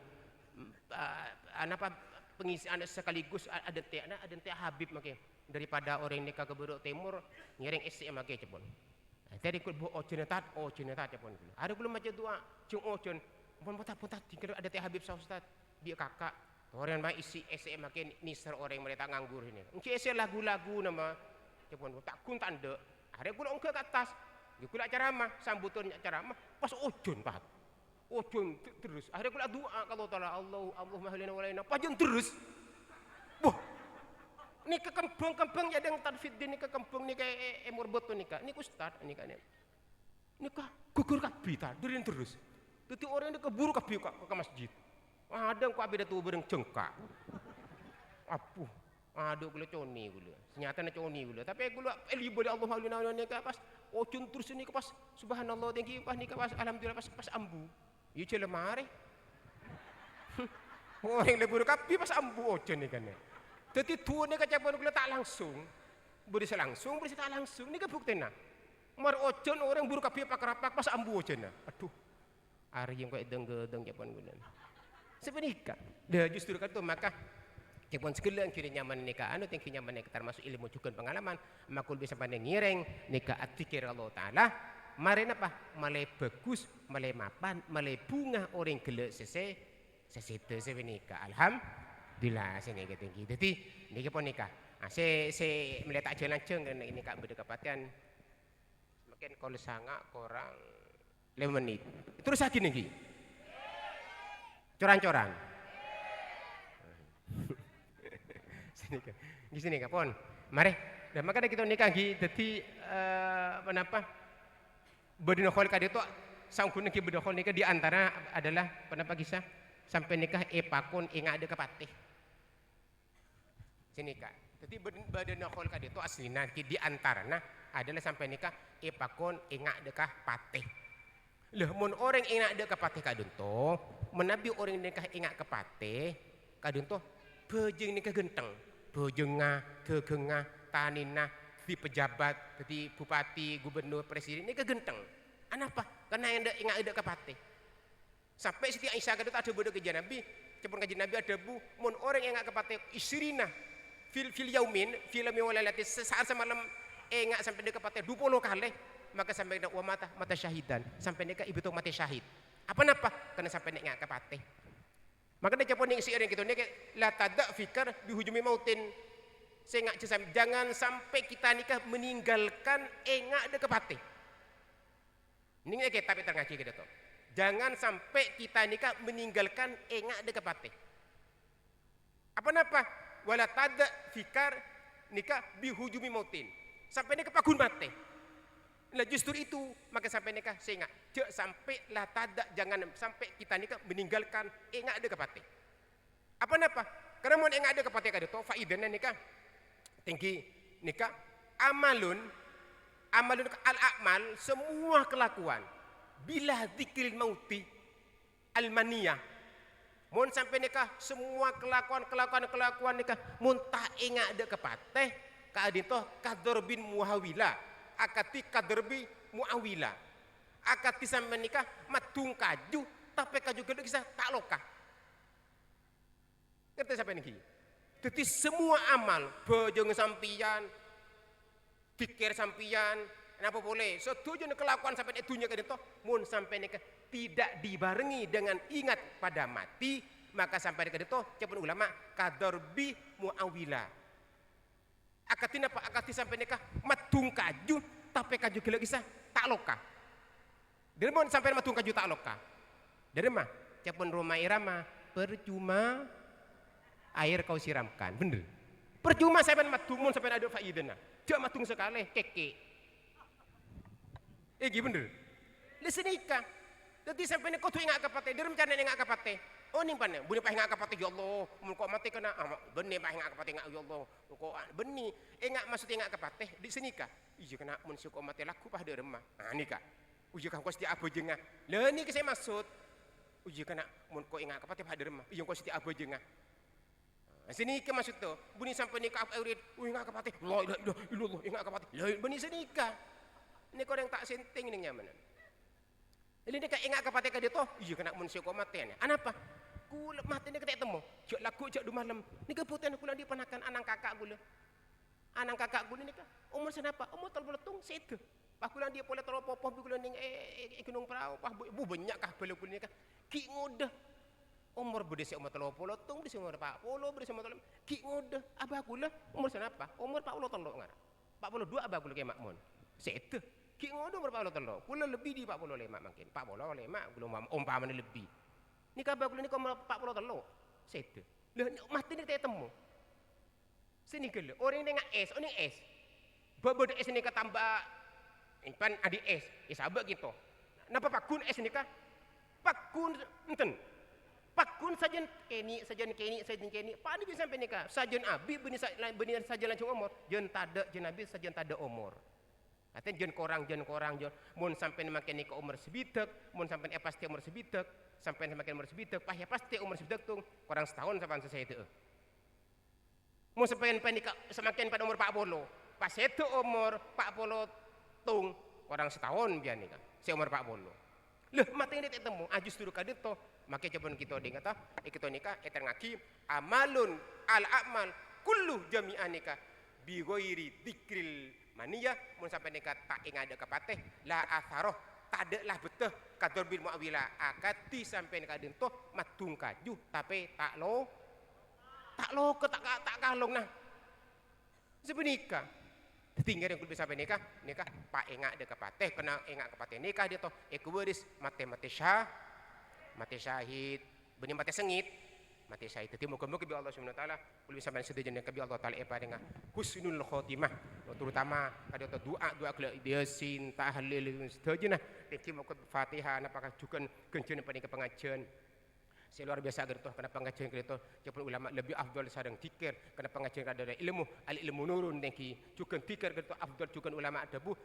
Anapa pengisi anda sekaligus ada teh Habib make daripada orang nikah ke Bedok Timur ngiring SCM make cepon. Tadi kul bo ojenetat cepon. Ada kul macam doa cung ojen. Pon potat tinggal ada teh Habib sa Ustaz dia kakak. Orang mah isi SCM make niser orang mereka nganggur ini. Engke isi lagu-lagu nama cepon tak kun tande. Ada kul ongke ke atas. Kul ceramah sambutan ceramah pas ojen pak. Ojon terus. Akhirnya kula doa kalau taala Allahumma halina walaina pajen terus. Wah. Ni ke kampung-kampung ya yang tadfiddin ni ke kampung ni ke emur beto ni ka. Ni ustaz ni ka ni. Ni ka gugur kabeh ta derin terus. Dadi orang ni keburu kabeh ke masjid. Ada ku abeda tu bereng cengkak. Apuh. Aduh kula coni kula. Senyata na coni kula. Tapi kula libo Allah halina walaina ka pas ojon terus ni ka pas subhanallah tinggi pas ni ka pas alhamdulillah pas ambu. Iya cile mare. Orang lebur kapi pas ambu ojen ni kan. Jadi tuan ni kacapon kula tak langsung. Beri selangsung, beri tak langsung. Ni kebuktena. Mar ojen orang buru kapi pak-rapak pas ambu ojen. Aduh. Ari yang kau deng capon kula. Sebenika. Dah justru kan tu maka capon segala kira nyaman nikah anu tingki nyaman nikah termasuk ilmu juga pengalaman. Makul bisa pandai ngireng nikah atikir Allah Taala. Mari apa? Malai bagus, malai mapan, malai bunga orang gelek sesite sebenika. Alhamdulillah sini tinggi. Jadi nikah pun nikah. Se melihat aja lanceng kan ini kak berdekapatan. Semakin kalau sangat korang 5 menit. Terus lagi nih. Coran-coran. Sini kak pon. Mari. Dan maka kita nikah lagi. Jadi kenapa? Berdinokhol kadi itu sangkun nikah berdinokhol nikah di antara adalah kenapa kisah sampai nikah pakun ingat ada kepatih. Sini kak. Jadi berdinokhol kadi itu aslinya di antara adalah sampai nikah pakun ingat ada patih. Lah mun orang ingat ada kepatih kadun to, menabi orang nikah ingat kepatih kadun to bejeng nikah genteng, bejengah, gegengah, tanina di pejabat, jadi bupati, gubernur, presiden ini kegenteng. Kenapa? Karena yang ingat ada kepatih. Sampai Siti Aisyah kadang ada bodoh kajian Nabi, cepon kajian Nabi ada bu, mun orang yang ingat kepatih isrina fil yaumin walalati sesaat semalam ingat sampai dia kepatih 20 kali, maka sampai dia mata syahidan, sampai dia ibu tu mati syahid. Apa napa? Karena sampai dia ingat kepatih. Maka dia cepon yang isi orang gitu, la tada fikar bihujumi mautin. Saya jangan sampai kita nikah meninggalkan enggak ada kepatih. Ini kita tapi terngaji kita tuh. Jangan sampai kita nikah meninggalkan enggak ada kepatih. Apa napa? Wala tada fikar nikah bihujumi mautin. Sampai nikah pagun mati. Nah justru itu maka sampai nikah saya enggak sampai la tada jangan sampai kita nikah meninggalkan enggak ada kepatih. Apa napa? Karena mau enggak ada kepatih kada tuh faidahnya nikah. Tinggi nikah amalun al-a'mal semua kelakuan bila dzikril mauti al-maniyah Mun sampai nikah semua kelakuan nikah mun tak ingat ada kepateh kaadito Kador bin Muawila akati Kador bin Muawila akati sampai nikah matung kaju tapi kaju gede kisah tak lokah ngerti sampai niki jadi semua amal bojong sampian pikir sampian kenapa boleh setuju kelakuan sampai itunya kadito mun sampai nikah tidak dibarengi dengan ingat pada mati maka sampai ke itu cepun ulama Kador bi Muawila akati apa akati sampai nikah matung kaju tapi kaju gila kisah tak loka dari mana sampai matung kaju tak loka dari mana cepun rumah irama percuma air kau siramkan bener percuma sampai matung mun sampai ada faidana dia matung sekali keke bener lisenika jadi sampai ni kau tu ingat kapate, dia rencana ingat kapate. Oh ni mana? Bunyi pah ingat kapate ya Allah. Mun kau mati kena, benih pah ingat kapate ingat ya Allah. Kau benih ingat maksud ingat kapate di sini kah? Iya kena mun si kau mati laku pah dia remah. Ni kah? Uji kau setiap apa jengah. Lah ni ke saya maksud. Uji kena mun kau ingat kapate pah dia remah. Iya kau setiap apa jengah. Sini ke maksud tu. Bunyi sampai ni kau aurid. Ingat kapate. La ilaha illallah ingat kapate. Lah benih sini kah? Ni kau yang tak senting ni nyaman. Jadi dia ingat kepada dia tu, iya kena mun kau mati ni. Anapa? Ku mati ni ketek temu. Jak laku jak 2 malam. Ni keputusan aku dia panakan anak kakak gula. Anak kakak gula ni kan umur senapa? Umur 30 tung setu. Pak kulan dia pola tolo popoh bi kulan ning gunung Prau, pah bu banyak kah belu kulan ni kan. Ki ngodah. Umur bede umur 30 tung bede umur 40 bede umur 30. Ki ngodah. Abah kula umur senapa? Umur 43 ngara. 42 abah kula ke makmun. Setu. Ki ngodo berapa lo kula lebih di 45 mungkin 45 belum umpamane lebih ni kabar kula ni kau 43 setu lah mati ni tak temu sini kele orang ni ngak es oni es bebod es ni ka tambah impan adi es sabak gitu napa pakun es ni ka pakun enten pakun sajen keni pa ni bisa sampai ni ka sajen abi benih sajen lancung umur jen tada jen abi sajen tada umur katanya jen korang mun sampai makin nikah umur sebitek mun sampai pasti umur sebitek sampai semakin umur sebitek pah ya pasti umur sebitek tung korang setahun sampai selesai itu mun sampai nikah semakin pada umur 40 pas itu umur 40 tung korang setahun biar nikah umur 40 leh mati ini tak temu ajus dulu kadit to makai coba kita dengar kita nikah ngaki amalun al amal kullu jami'an nikah bi ghairi dzikril maniyah mun sampai nikah tak ingat ada kapateh la atharoh tak ada lah betul Kador bin Muawila akati sampai nikah dentoh matung kaju tapi tak ke tak kalong nah sebenikah tinggal yang kudu sampai nikah pak ingat ada kapateh kena ingat kapateh nikah dia toh ekuberis mate syahid benih mate sengit mati syahid itu muka-muka bi Allah Subhanahu wa taala boleh sampai setuju dengan bi Allah taala apa dengan husnul khotimah terutama ada doa dia sin tahlil setuju nah tiki muka Fatihah apakah juga kencen pada pengajian luar biasa gitu karena pengajian gitu cepun ulama lebih afdal sareng tikir karena pengajian ada ilmu al ilmu nurun tiki juga tikir gitu afdal juga ulama adabu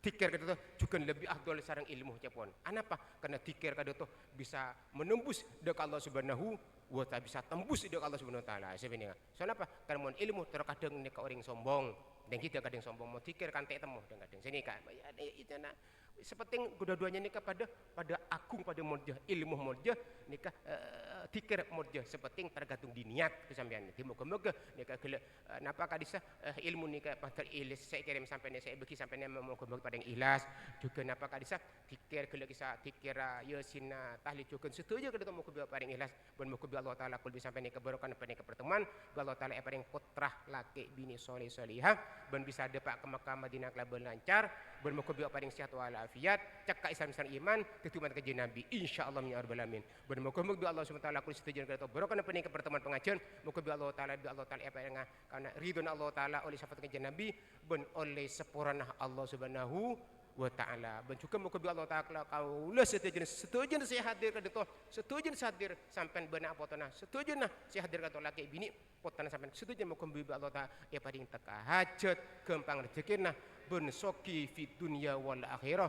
tikir kata juga lebih afdal sareng ilmu cepon anapa karena tikir kata tu bisa menembus dekat Allah Subhanahu wa taala bisa tembus dekat Allah Subhanahu wa taala sebenarnya soalnya apa karena ilmu terkadang nek orang sombong dan kita kadang sombong mau tikir kan tak temu dan kadang sini kan itu nak sepenting kedua-duanya nikah pada agung pada murjah ilmu murjah nikah tikir murjah sepenting tergantung di niat kesampean moga-moga nikah kala napa kadisa ilmu nikah pada ikhlas saya kirim sampai saya bagi sampai moga-moga pada ikhlas juga napa kadisa tikir kala kisah tikir yasin tahlil juga setuju kada moga paling ikhlas ben moga Allah taala kul bisa sampai nikah barokan pada pertemuan Allah taala paling putrah laki bini soleh solihah ben bisa dapat ke Makkah Madinah kelaban lancar ben moga paling sehat wala afiat cakap Islam iman ketuman ke Nabi insyaallah ya rabbal alamin ben moga-moga Allah Subhanahu wa taala kul setuju kata barokan pada pertemuan pengajian moga Allah taala apa yang karena ridho Allah taala oleh syafaat ke Nabi ben oleh sepurana Allah Subhanahu wa taala ben juga moga Allah taala kaula setuju saya hadir ke deto setuju hadir sampai benak potona setuju nah saya hadir ke laki bini potana sampai setuju moga Allah taala ya paling teka hajat gampang rezekina ben soki fi dunya wal akhirah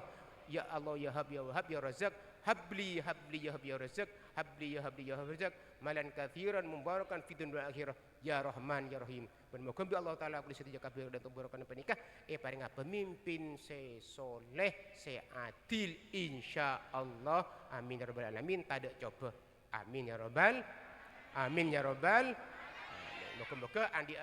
ya Allah ya Hab ya Wahab ya Razak, habli habli ya Hab ya Razak, habli ya habli ya Razak, malan kathiran mubarakan fid dunya wal akhirah ya Rahman ya Rahim. Bermoga Allah taala boleh setia kabeh dan barakan penikah paring pemimpin se soleh se adil insyaallah. Amin ya rabbal alamin. Tak coba. Amin ya rabbal amin ya rabbal. Moga-moga andi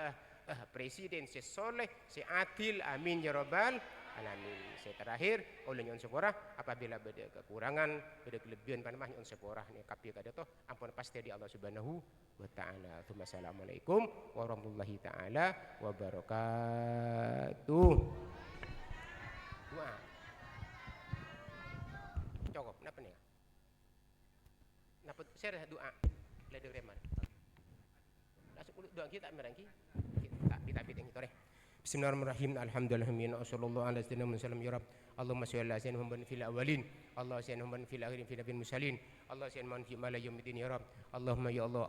presiden se soleh se adil. Amin ya rabbal alamin. Saya terakhir oleh nyon sepora apabila ada kekurangan ada kelebihan panamah nyon sepora ni kapi kada toh ampun pasti di Allah Subhanahu wa taala. Assalamualaikum warahmatullahi taala wabarakatuh. Doa. Cukup napa nih? Napa saya doa. Lede reman. Langsung doa kita merangki. Kita yang itu deh. Bismillahirrahmanirrahim. Alhamdulillahirabbil alamin. Wassallallahu ala sayyidina Muhammad ya rab. Allahumma shalli ala sayyidina Muhammad fil awwalin. Allahumma shalli Muhammad fil akhirin fi nabiyil mursalin. Allahumma shalli Muhammad fi ma la yawmiddin ya rab. Allahumma ya Allah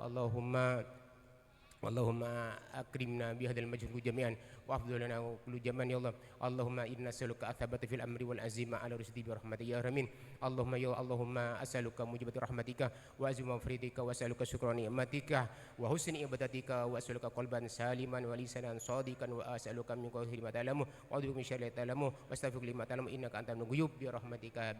Allahumma akrimna bihadzal majlis jami'an wa afdal lana kullu jaman ya Allah. Allahumma inna nas'aluka athabata fil amri wal azima ala rusdi bi rahmatika ya ramin. Allahumma ya Allahumma as'aluka mujibati rahmatika wa azima mafridika wa as'aluka syukra ni'matika wa husni ibadatika wa as'aluka qalban saliman wa lisanan shadiqan wa as'aluka min kulli ma ta'lamu wa a'udzu min syarri ta'lamu wa astaghfiruka lima ta'lamu innaka antal ghuyub bi rahmatika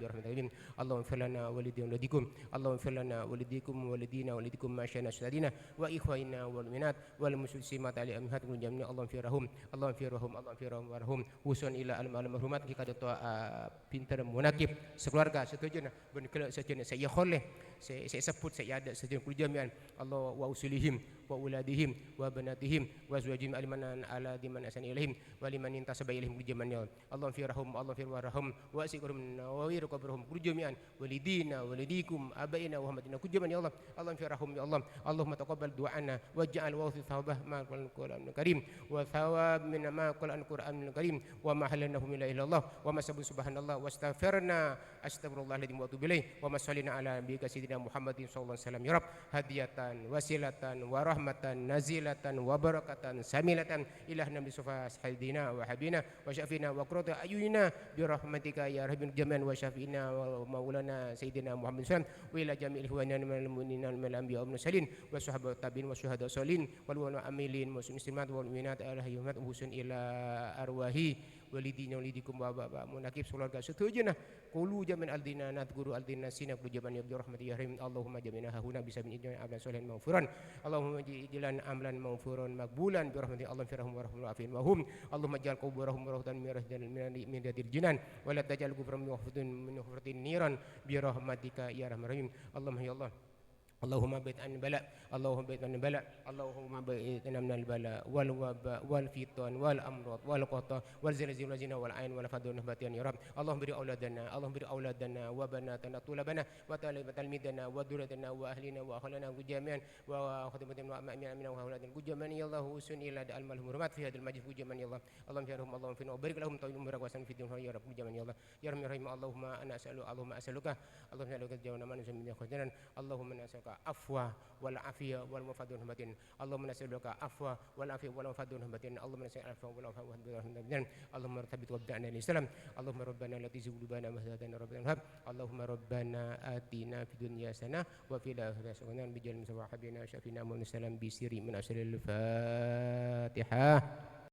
Allahumma fir lana walidikum Allahumma fir lana walidikum walidina walidikum ma syana sadina wa ikhwana wal minat wal muslimat ali amhat jamni Allahumma firahum Allahumma firahum Allahumma firahum warhum husun ila al marhumat kita doa pintar munakib sekeluarga setuju nah ben kelak sejenis saya kholeh saya sebut saya ada sejenis kul jami'an Allah wa usulihim wa uladihim wa banatihim wa azwajihim aliman ala diman asan ilaihim wa liman intasaba ilaihim kul jami'an Allahumma firahum Allahumma firwarhum wa asikurhum nawir qabrahum kul jami'an walidina walidikum abaina wa hamatina kul jami'an ya Allah Allahumma firahum ya Allah Allahumma taqabbal du'ana waj'al wa thawabah ma Qur'anul Karim wa thawab min ma Qur'anul Karim wa ma halanahu min la ilaha illallah wa ma subhanallah wa astaghfirna astaghfirullahaladzim wa atubu ilaih wa ma sallina ala nabiyyika sayyidina Muhammadin sallallahu alaihi wasallam ya rab hadiyatan wasilatan wa rahmatan nazilatan wa barakatan samilatan ilah nabi sufa sayyidina wa habina wa syafina wa qurrata ayunina bi rahmatika ya rabbal jami'an wa syafina wa maulana sayyidina Muhammad sallallahu alaihi wasallam wa ila jami'il ikhwanina minal mu'minina wal anbiya wal mursalin wa sahabat tabi'in wa syuhada salin wal amilin muslimat wal mu'minat alhamdulillah husun ila arwahi walidina walidikum wa bapak munakib keluarga setuju nah qulu jamin aldina nat guru aldina sina qulu jaman ya rahmati ya rahim Allahumma jamina hahuna bisa min idna amlan solihin maghfuran Allahumma jilan amlan maghfuran makbulan bi rahmati Allah firahum wa rahmatu afin wa hum Allahumma ja'al quburahum rawdan min radil jinan wa la taj'al quburahum min hufratin niran bi rahmatika ya rahman rahim Allahumma ya Allah Allahumma bait an bala Allahumma bait an bala Allahumma bait an bala wal waba wal fitan wal amrad wal qata wal zilzal wal zina wal ain wal fadun batian ya rab Allahumma biri auladana wa banatana tulabana wa talmidana wa duratana wa ahlina wa akhlana jami'an wa khadimatina wa amina wa auladana jami'an ya Allah usun ila al malhum hurmat fi hadal majlis jami'an ya Allah Allahumma yarham Allahumma fi barik lahum tawilum barakwasan fi dunya ya rab jami'an ya Allah ya rahim Allahumma ana as'alu Allahumma as'aluka Allahumma as'aluka jawana man min khairin Allahumma nas'aluka afwa wal afiyah wal mufadun hamatin Allahumma nas'aluka afwa wal afiyah wal mufadun hamatin Allahumma nas'aluka afwa wal afiyah wal mufadun hamatin Allahumma rabbit wabda'na al-islam Allahumma rabbana la tuzigh qulubana ba'da idh hadaytana Allahumma rabbana atina fid dunya hasanah wa fil akhirati hasanah bi jalil sawahabina syafina wa sallam bi sirri min asril fatihah.